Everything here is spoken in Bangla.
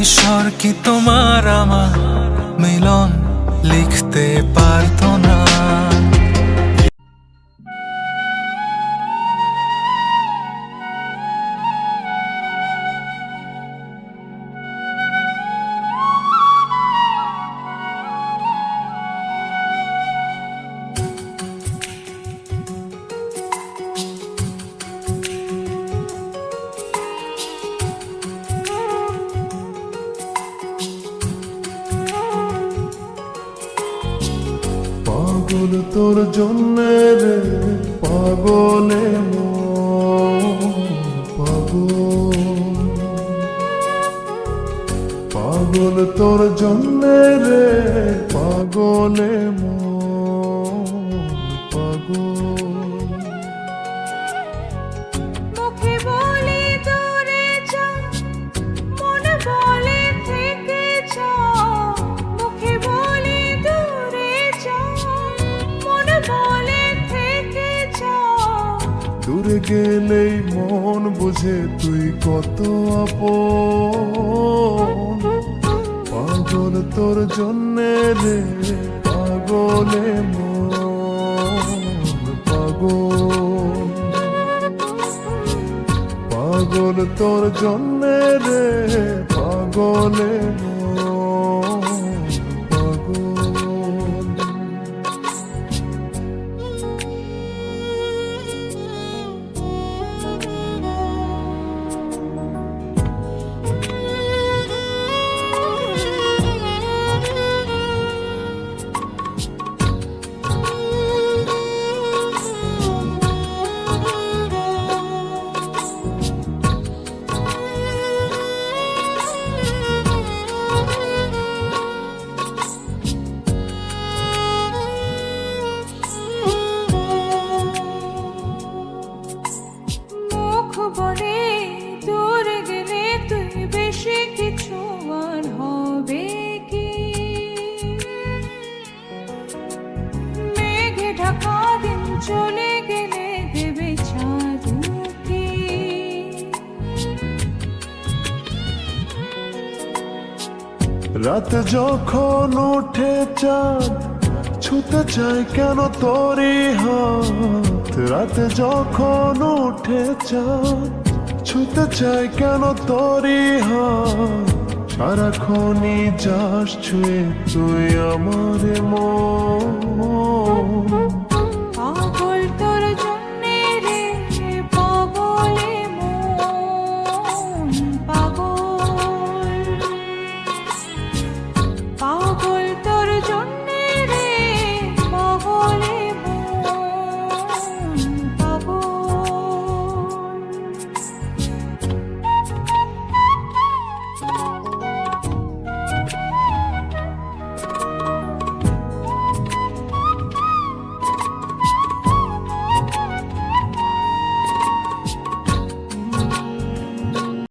ঈশ্বর কি তোমার আমার মিলন লিখতে পারতো না? পাগল তোর জন্যে রে পাগলে পাগল তোর জন্যে রে পাগলে পাগল। মুখে বলে দূরে যা, মনে বলে থেকে যা। মুখে বলে দূরে যা, মনে বলে থেকে যা। দূরে গেলেই মন বুঝে তুই কত আপন। পাগল তোর জন্যে রে পাগলে পাগল। পাগল তোর জন্যে রে পাগলে পাগল। মুখ বলে দূরে গেলে তুই বেশি কিছু আর হবে কি? মেঘে ঢাকা দিন চলে গেলে দেবে চাঁদ কি? রাত যখন ওঠে চাঁদ ছুতে চাই কেন তোরই হাত? রাত যখন ওঠে চাঁদ ছুতে চাই কেন তোরই হাত? সারাক্ষণই যাস ছুঁয়ে তুই আমার মন। পাগল